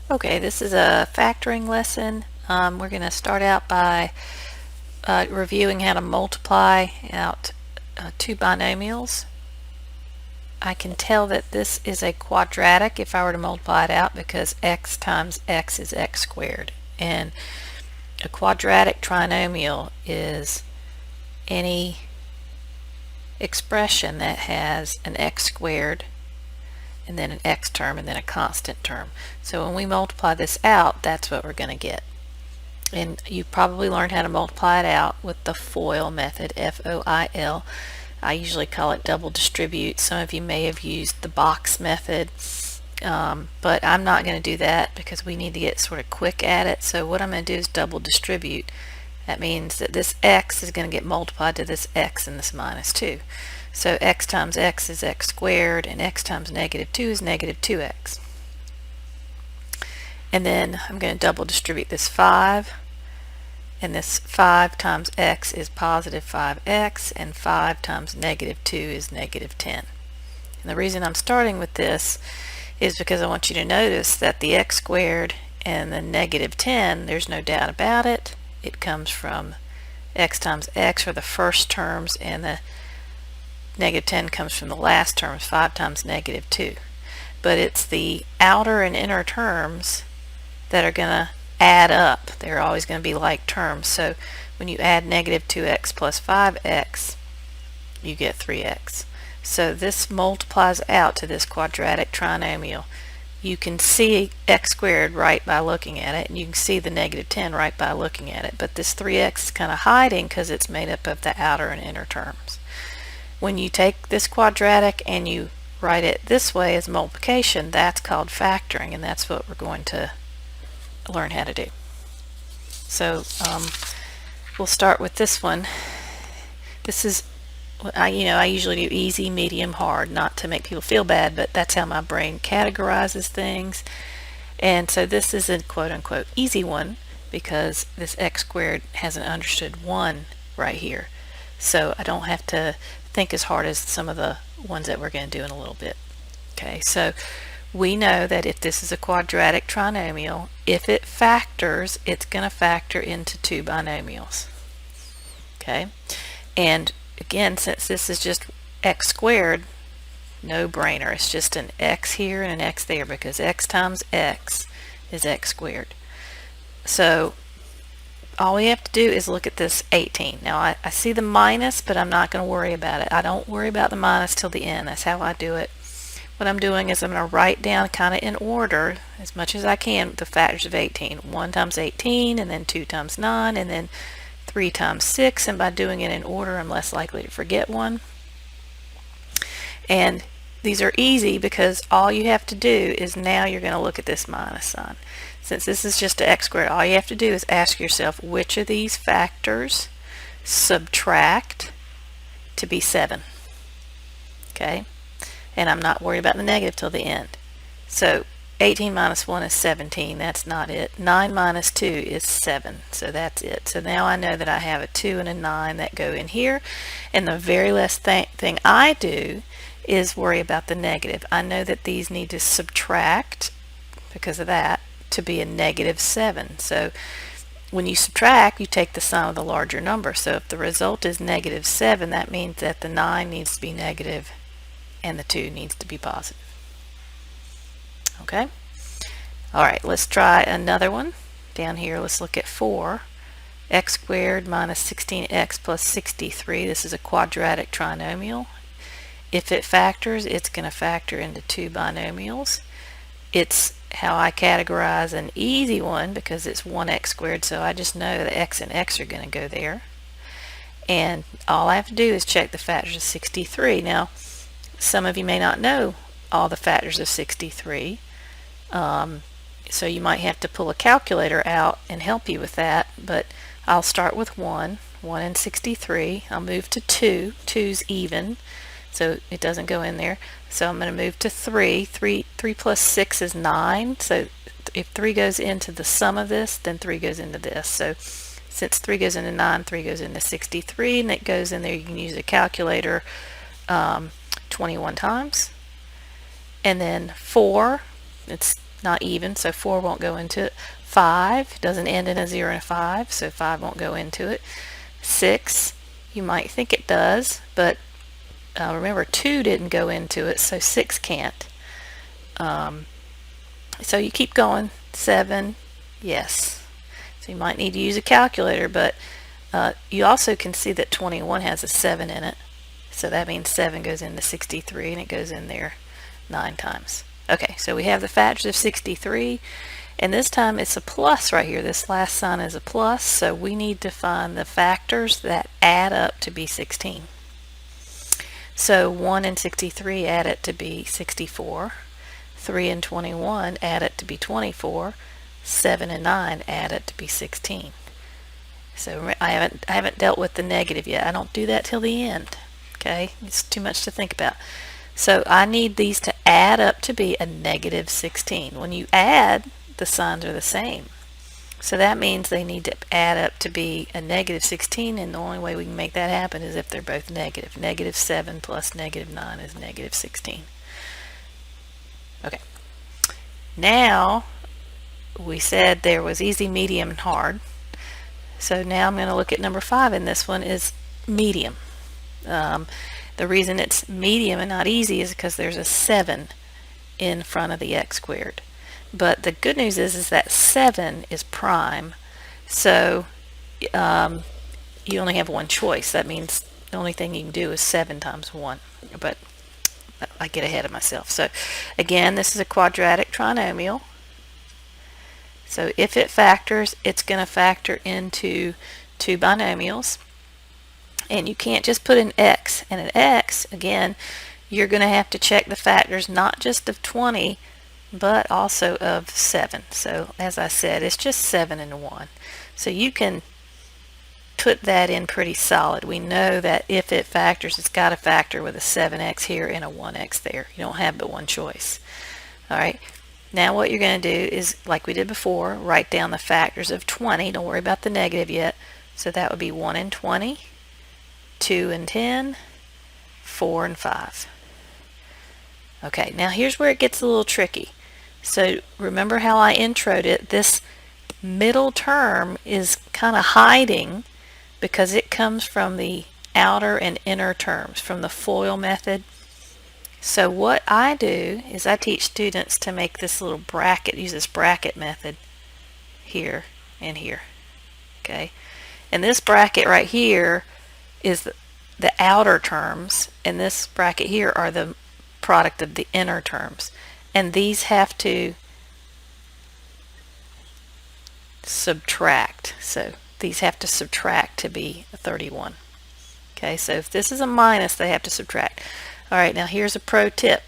Okay, this is a factoring lesson. We're going to start out by reviewing how to multiply out two binomials. I can tell that this is a quadratic if I were to multiply it out because x times x is x squared. And a quadratic trinomial is any expression that has an x squared and then an x term and then a constant term. So when we multiply this out, that's what we're going to get. And you probably learned how to multiply it out with the FOIL method, F-O-I-L. I usually call it double distribute. Some of you may have used the box method, but I'm not going to do that because we need to get sort of quick at it. So what I'm going to do is double distribute. That means that this x is going to get multiplied to this x and this minus 2. So x times x is x squared, and x times negative 2 is negative 2x. And then I'm going to double distribute this 5, and this 5 times x is positive 5x, and 5 times negative 2 is negative 10. And the reason I'm starting with this is because I want you to notice that the x squared and the negative 10, there's no doubt about it. It comes from x times x, or the first terms, and the negative 10 comes from the last terms, 5 times negative 2. But it's the outer and inner terms that are going to add up. They're always going to be like terms. So when you add negative 2x plus 5x, you get 3x. So this multiplies out to this quadratic trinomial. You can see x squared right by looking at it, and you can see the negative 10 right by looking at it. But this 3x is kind of hiding because it's made up of the outer and inner terms. When you take this quadratic and you write it this way as multiplication, that's called factoring, and that's what we're going to learn how to do. So we'll start with this one. This is, I usually do easy, medium, hard, not to make people feel bad, but that's how my brain categorizes things. And so this is a quote-unquote easy one because this x squared has an understood 1 right here. So I don't have to think as hard as some of the ones that we're going to do in a little bit. Okay, so we know that if this is a quadratic trinomial, if it factors, it's going to factor into two binomials. Okay, and again, since this is just x squared, no brainer. It's just an x here and an x there because x times x is x squared. So all we have to do is look at this 18. Now I see the minus, but I'm not going to worry about it. I don't worry about the minus till the end. That's how I do it. What I'm doing is I'm going to write down kind of in order as much as I can the factors of 18. 1 times 18, and then 2 times 9, and then 3 times 6. And by doing it in order, I'm less likely to forget one. And these are easy because all you have to do is now you're going to look at this minus sign. Since this is just an x squared, all you have to do is ask yourself which of these factors subtract to be 7. Okay? And I'm not worried about the negative till the end. So 18 minus 1 is 17. That's not it. 9 minus 2 is 7. So that's it. So now I know that I have a 2 and a 9 that go in here. And the very last thing I do is worry about the negative. I know that these need to subtract, because of that, to be a negative 7. So when you subtract, you take the sum of the larger number. So if the result is negative 7, that means that the 9 needs to be negative and the 2 needs to be positive. Okay? Alright, let's try another one. Down here, let's look at 4. X squared minus 16x plus 63. This is a quadratic trinomial. If it factors, it's going to factor into two binomials. It's how I categorize an easy one because it's 1x squared, so I just know that x and x are going to go there. And all I have to do is check the factors of 63. Now, some of you may not know all the factors of 63, so you might have to pull a calculator out and help you with that, but I'll start with 1 and 63. I'll move to 2. 2's even, so it doesn't go in there. So I'm going to move to 3. 3 plus 6 is 9. So if 3 goes into the sum of this, then 3 goes into this. So since 3 goes into 9, 3 goes into 63, and it goes in there. You can use a calculator 21 times. And then 4, it's not even, so 4 won't go into it. 5 doesn't end in a 0 and a 5, so 5 won't go into it. 6, you might think it does, but remember 2 didn't go into it, so 6 can't. So you keep going. 7, yes. So you might need to use a calculator, but you also can see that 21 has a 7 in it. So that means 7 goes into 63, and it goes in there 9 times. Okay, so we have the factors of 63, and this time it's a plus right here. This last sign is a plus, so we need to find the factors that add up to be 16. So 1 and 63 add it to be 64. 3 and 21 add it to be 24. 7 and 9 add it to be 16. So I haven't dealt with the negative yet. I don't do that till the end. Okay, it's too much to think about. So I need these to add up to be a negative 16. When you add, the signs are the same. So that means they need to add up to be a negative 16, and the only way we can make that happen is if they're both negative. Negative 7 plus negative 9 is negative 16. Okay. Now, we said there was easy, medium, and hard. So now I'm going to look at number 5, and this one is medium. The reason it's medium and not easy is because there's a 7 in front of the x squared. But the good news is that 7 is prime, so you only have one choice. That means the only thing you can do is 7 times 1. But I get ahead of myself. So again, this is a quadratic trinomial. So if it factors, it's going to factor into 2 binomials. And you can't just put an x. And an x, again, you're going to have to check the factors not just of 20, but also of 7. So as I said, it's just 7 and 1. So you can put that in pretty solid. We know that if it factors, it's got to factor with a 7x here and a 1x there. You don't have but one choice. All right. Now what you're going to do is, like we did before, write down the factors of 20. Don't worry about the negative yet. So that would be 1 and 20, 2 and 10, 4 and 5. Okay, now here's where it gets a little tricky. So remember how I introed it? This middle term is kind of hiding because it comes from the outer and inner terms, from the FOIL method. So what I do is I teach students to make this little bracket, use this bracket method here and here. Okay, and this bracket right here is the outer terms, and this bracket here are the product of the inner terms, and these have to subtract. So these have to subtract to be 31. Okay, so if this is a minus, they have to subtract. All right, now here's a pro tip.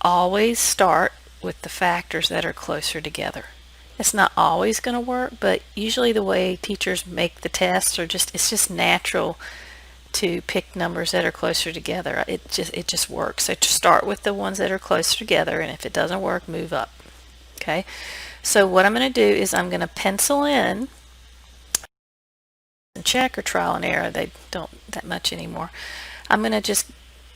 Always start with the factors that are closer together. It's not always going to work, but usually the way teachers make the tests are it's just natural to pick numbers that are closer together. It just works. So to start with the ones that are closer together, and if it doesn't work, move up. Okay, so what I'm going to do is I'm going to pencil in and check or trial and error. They don't that much anymore. I'm going to just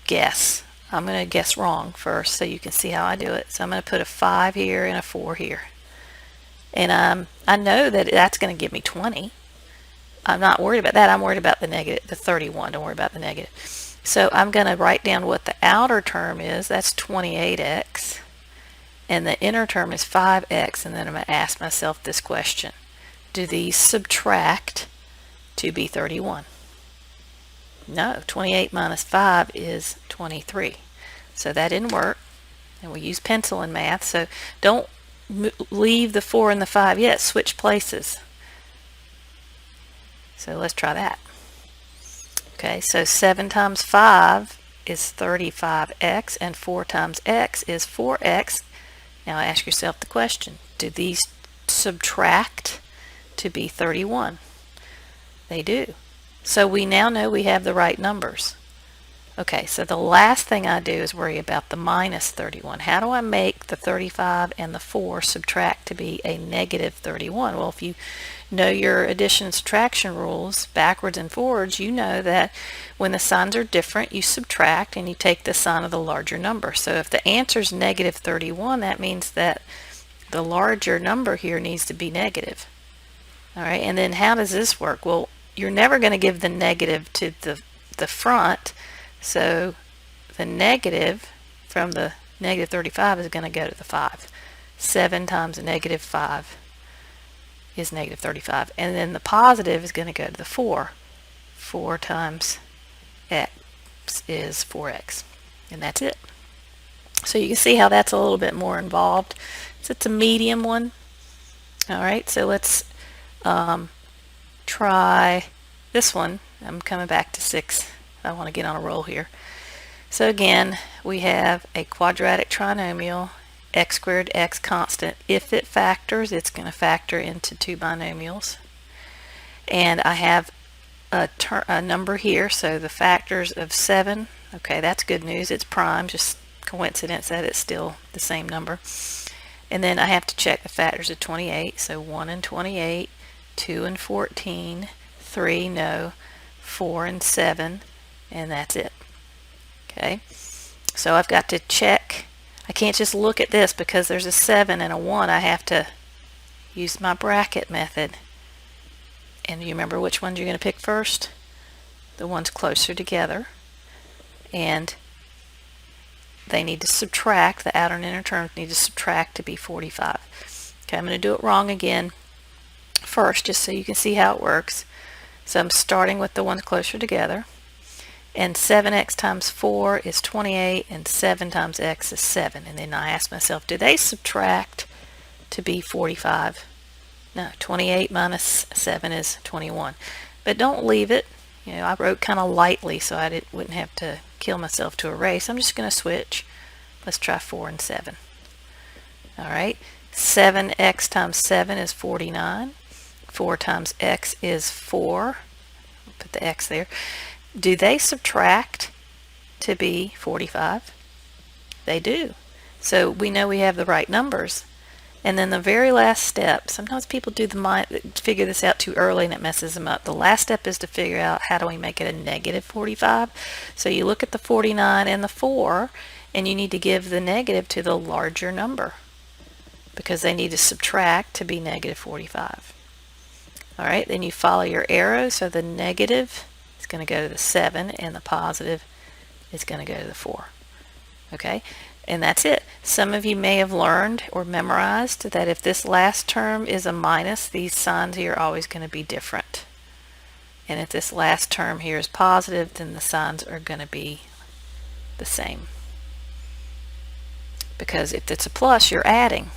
guess. I'm going to guess wrong first so you can see how I do it. So I'm going to put a 5 here and a 4 here. And I know that that's going to give me 20. I'm not worried about that. I'm worried about the negative, the 31. Don't worry about the negative. So I'm going to write down what the outer term is. That's 28x. And the inner term is 5x. And then I'm going to ask myself this question. Do these subtract to be 31? No. 28 minus 5 is 23. So that didn't work. And we use pencil in math. So don't leave the 4 and the 5 yet. Switch places. So let's try that. Okay, so 7 times 5 is 35x, and 4 times x is 4x. Now ask yourself the question, do these subtract to be 31? They do. So we now know we have the right numbers. Okay, so the last thing I do is worry about the minus 31. How do I make the 35 and the 4 subtract to be a negative 31? Well, if you know your addition and subtraction rules backwards and forwards, you know that when the signs are different, you subtract and you take the sign of the larger number. So if the answer is negative 31, that means that the larger number here needs to be negative. All right, and then how does this work? Well, you're never going to give the negative to the front, so the negative from the negative 35 is going to go to the 5. 7 times a negative 5 is negative 35. And then the positive is going to go to the 4. 4 times x is 4x. And that's it. So you can see how that's a little bit more involved. So it's a medium one. All right, so let's try this one. I'm coming back to 6. I want to get on a roll here. So again, we have a quadratic trinomial, x squared x constant. If it factors, it's going to factor into two binomials. And I have a number here, so the factors of 7, okay, that's good news. It's prime, just coincidence that it's still the same number. And then I have to check the factors of 28, so 1 and 28, 2 and 14, 3, no, 4 and 7, and that's it. Okay, so I've got to check. I can't just look at this because there's a 7 and a 1. I have to use my bracket method. And you remember which ones you're going to pick first? The ones closer together. And they need to subtract, the outer and inner terms need to subtract to be 45. Okay, I'm going to do it wrong again first, just so you can see how it works. So I'm starting with the ones closer together. And 7x times 4 is 28, and 7 times x is 7. And then I ask myself, do they subtract to be 45? No, 28 minus 7 is 21. But don't leave it. You know, I wrote kind of lightly so I wouldn't have to kill myself to erase. I'm just going to switch. Let's try 4 and 7. All right, 7x times 7 is 49. 4 times x is 4. Put the x there. Do they subtract to be 45? They do. So we know we have the right numbers. And then the very last step, sometimes people figure this out too early and it messes them up. The last step is to figure out how do we make it a negative 45. So you look at the 49 and the 4 and you need to give the negative to the larger number because they need to subtract to be negative 45. All right, then you follow your arrow, so the negative is going to go to the 7 and the positive is going to go to the 4. Okay, and that's it. Some of you may have learned or memorized that if this last term is a minus, these signs here are always going to be different. And if this last term here is positive, then the signs are going to be the same. Because if it's a plus, you're adding.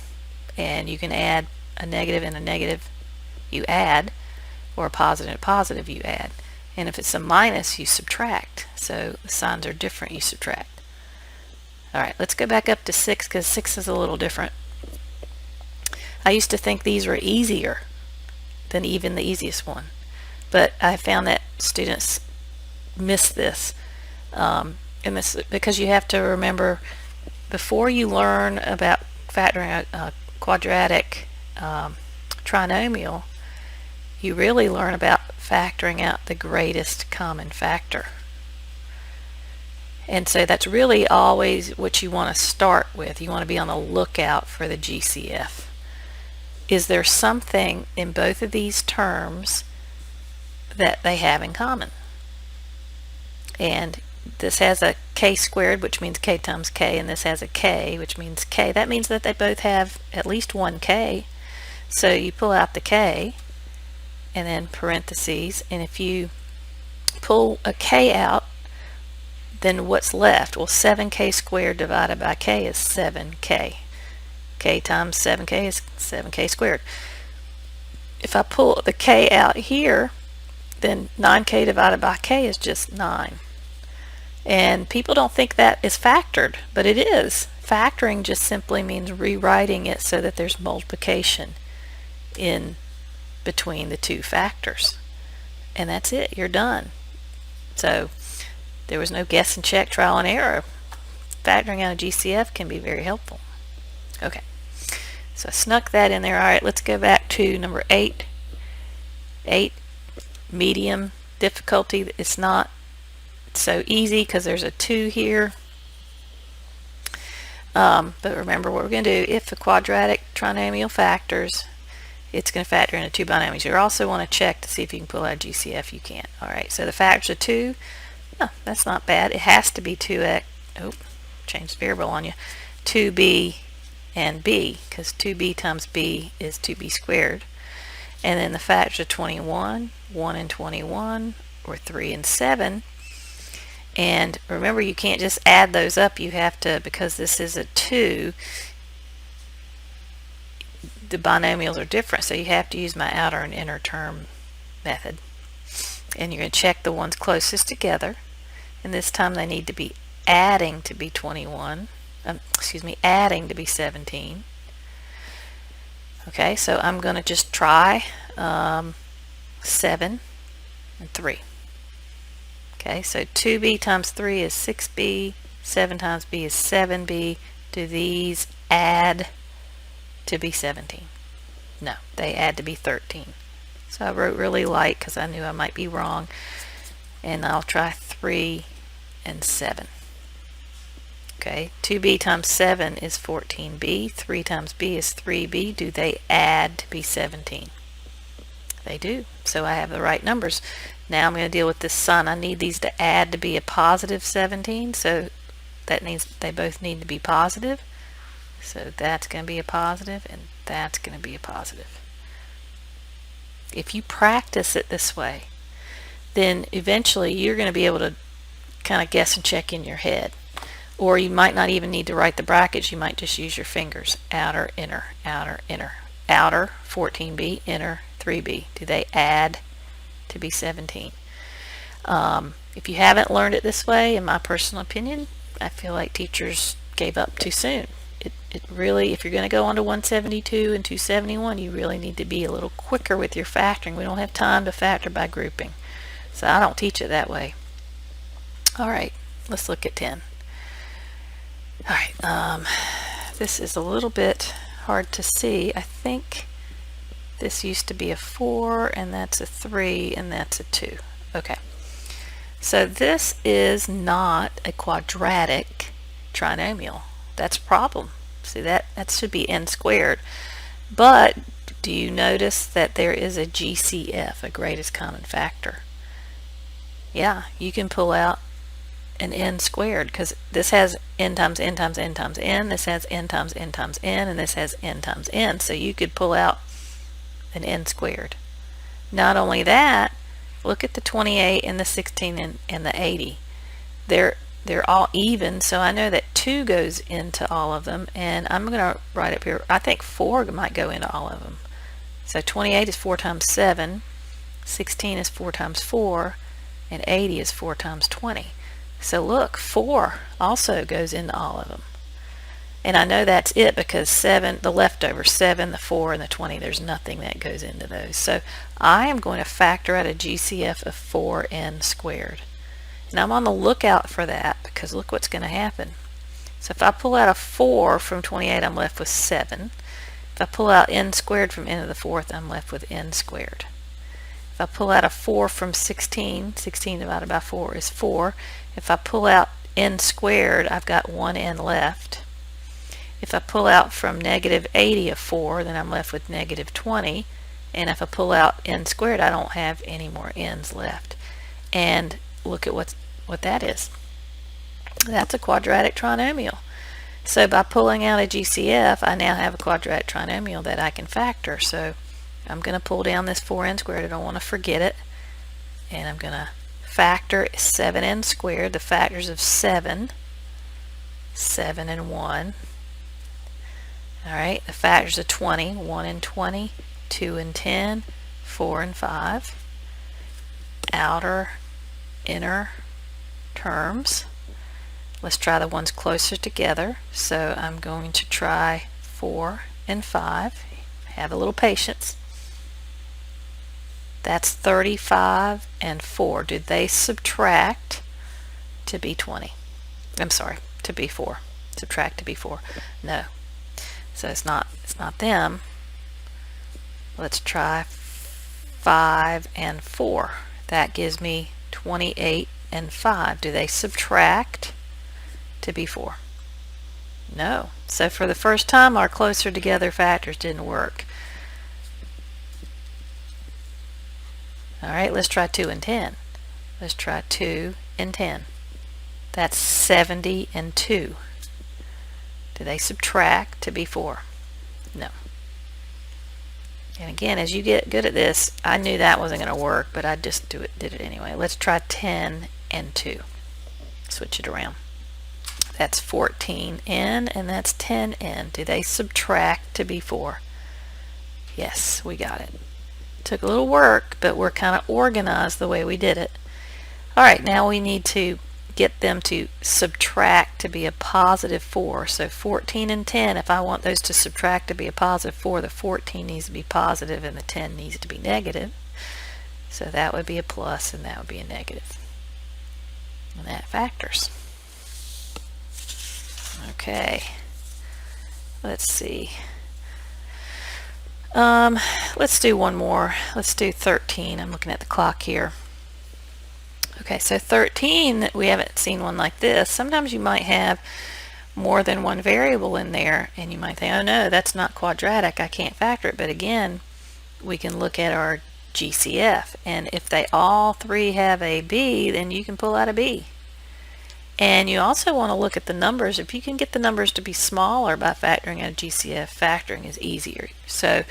And you can add a negative and a negative, you add, or a positive and a positive, you add. And if it's a minus, you subtract. So the signs are different, you subtract. All right, let's go back up to 6 because 6 is a little different. I used to think these were easier than even the easiest one, but I found that students miss this. And this because you have to remember, before you learn about factoring a quadratic trinomial, you really learn about factoring out the greatest common factor. And so that's really always what you want to start with. You want to be on the lookout for the GCF. Is there something in both of these terms that they have in common? And this has a k squared, which means k times k, and this has a k, which means k. That means that they both have at least one k. So you pull out the k, and then parentheses, and if you pull a k out, then what's left? Well, 7k squared divided by k is 7k. K times 7k is 7k squared. If I pull the k out here, then 9k divided by k is just 9. And people don't think that is factored, but it is. Factoring just simply means rewriting it so that there's multiplication in between the two factors. And that's it, you're done. So There was no guess and check, trial and error. Factoring out a GCF can be very helpful. Okay, so I snuck that in there. All right, let's go back to number 8. 8, medium difficulty. It's not so easy because there's a 2 here. But remember what we're going to do. If a quadratic trinomial factors, it's going to factor into 2 binomials. You also want to check to see if you can pull out a GCF. You can't. Alright, so the factors of 2, no, that's not bad. It has to be 2x. Oh, changed variable on you. 2b and b, because 2b times b is 2b squared. And then the factors of 21, 1 and 21, or 3 and 7. And remember, you can't just add those up. You have to, because this is a 2, the binomials are different, so you have to use my outer and inner term method. And you're going to check the ones closest together. And this time they need to be adding to be 21. Adding to be 17. Okay, so I'm going to just try 7 and 3. Okay, so 2b times 3 is 6b, 7 times b is 7b. Do these add to be 17? No, they add to be 13. So I wrote really light because I knew I might be wrong. And I'll try 3 and 7. Okay, 2b times 7 is 14b, 3 times b is 3b. Do they add to be 17? They do. So I have the right numbers. Now I'm going to deal with this sign. I need these to add to be a positive 17, so that means they both need to be positive. So that's going to be a positive, and that's going to be a positive. If you practice it this way, then eventually you're going to be able to kind of guess and check in your head. Or you might not even need to write the brackets. You might just use your fingers. Outer, inner, outer, inner. Outer, 14b, inner, 3b. Do they add to be 17? If you haven't learned it this way, in my personal opinion, I feel like teachers gave up too soon. It really, if you're going to go on to 172 and 271, you really need to be a little quicker with your factoring. We don't have time to factor by grouping. So I don't teach it that way. Alright, let's look at 10. Alright, this is a little bit hard to see. I think this used to be a 4, and that's a 3, and that's a 2. Okay, so this is not a quadratic trinomial. That's a problem. See, that should be n squared. But do you notice that there is a GCF, a greatest common factor? Yeah, you can pull out an n squared, because this has n times n times n times n, this has n times n times n, and this has n times n. So you could pull out an n squared. Not only that, look at the 28 and the 16 and the 80. They're all even, so I know that 2 goes into all of them, and I'm going to write up here, I think 4 might go into all of them. So 28 is 4 times 7, 16 is 4 times 4, and 80 is 4 times 20. So look, 4 also goes into all of them. And I know that's it because 7, the leftover 7, the 4, and the 20, there's nothing that goes into those. So I am going to factor out a GCF of 4n squared. And I'm on the lookout for that because look what's going to happen. So if I pull out a 4 from 28, I'm left with 7. If I pull out n squared from n to the 4th, I'm left with n squared. If I pull out a 4 from 16, 16 divided by 4 is 4. If I pull out n squared, I've got 1n left. If I pull out from negative 80 of 4, then I'm left with negative 20. And if I pull out n squared, I don't have any more n's left. And look at what that is. That's a quadratic trinomial. So by pulling out a GCF, I now have a quadratic trinomial that I can factor. So I'm going to pull down this 4n squared. I don't want to forget it. And I'm going to factor 7n squared, the factors of 7, 7 and 1. Alright, the factors of 20, 1 and 20, 2 and 10, 4 and 5. Outer, inner terms. Let's try the ones closer together. So I'm going to try 4 and 5. Have a little patience. That's 35 and 4. Did they subtract to be 20. I'm sorry, to be 4. Subtract to be 4. No. So it's not them. Let's try 5 and 4. That gives me 28 and 5. Do they subtract to be 4? No. So for the first time, our closer together factors didn't work. All right, let's try 2 and 10. Let's try 2 and 10. That's 70 and 2. Do they subtract to be 4? No. And again, as you get good at this, I knew that wasn't going to work, but I just did it anyway. Let's try 10 and 2. Switch it around. That's 14n and that's 10n. Do they subtract to be 4? Yes, we got it. Took a little work, but we're kind of organized the way we did it. All right, now we need to get them to subtract to be a positive 4. So 14 and 10, if I want those to subtract to be a positive 4, the 14 needs to be positive and the 10 needs to be negative. So that would be a plus and that would be a negative. And that factors. Okay, let's see. Let's do one more. Let's do 13. I'm looking at the clock here. Okay, so 13, we haven't seen one like this. Sometimes you might have more than one variable in there and you might think, oh no, that's not quadratic, I can't factor it. But again, we can look at our GCF, and if they all three have a B, then you can pull out a B. And you also want to look at the numbers. If you can get the numbers to be smaller by factoring out a GCF, factoring is easier. So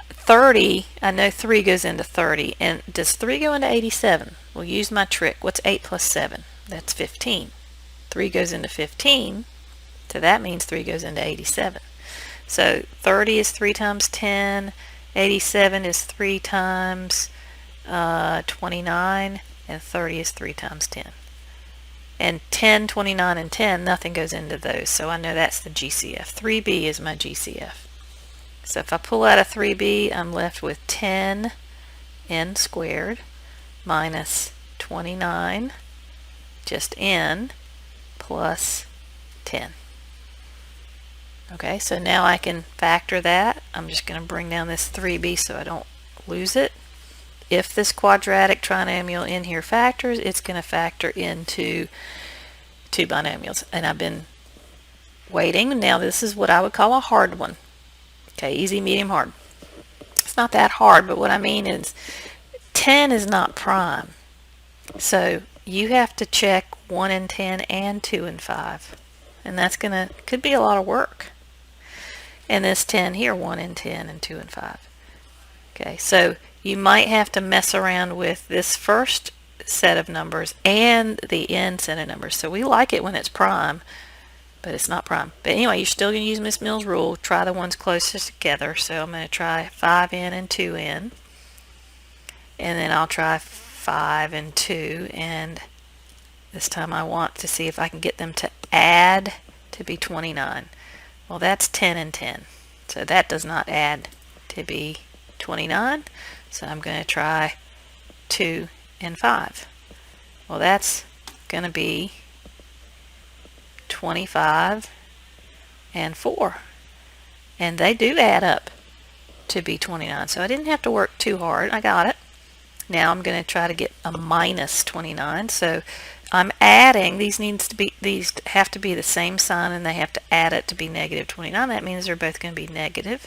30, I know 3 goes into 30. And does 3 go into 87? We'll use my trick. What's 8 plus 7? That's 15. 3 goes into 15, so that means 3 goes into 87. So 30 is 3 times 10, 87 is 3 times 29, and 30 is 3 times 10. And 10, 29, and 10, nothing goes into those, so I know that's the GCF. 3b is my GCF. So if I pull out a 3b, I'm left with 10n squared minus 29, just n, plus 10. Okay, so now I can factor that. I'm just going to bring down this 3b so I don't lose it. If this quadratic trinomial in here factors, it's going to factor into two binomials. And I've been waiting. Now this is what I would call a hard one. Okay, easy, medium, hard. It's not that hard, but what I mean is 10 is not prime. So you have to check 1 and 10 and 2 and 5. And that's could be a lot of work. And this 10 here, 1 and 10 and 2 and 5. Okay, so you might have to mess around with this first set of numbers and the n set of numbers. So we like it when it's prime, but it's not prime. But anyway, you're still going to use Miss Mills' rule. Try the ones closest together. So I'm going to try 5n and 2n. And then I'll try 5 and 2. And this time I want to see if I can get them to add to be 29. Well, that's 10 and 10. So that does not add to be 29. So I'm going to try 2 and 5. Well, that's going to be 25 and 4. And they do add up to be 29. So I didn't have to work too hard. I got it. Now I'm going to try to get a minus 29. So I'm adding, these have to be the same sign and they have to add it to be negative 29. That means they're both going to be negative,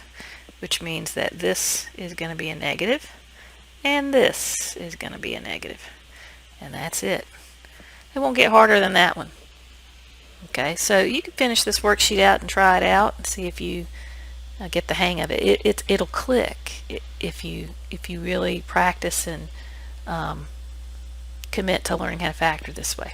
which means that this is going to be a negative and this is going to be a negative. And that's it. It won't get harder than that one. Okay, so you can finish this worksheet out and try it out and see if you get the hang of it. It'll click if you really practice and commit to learning how to factor this way.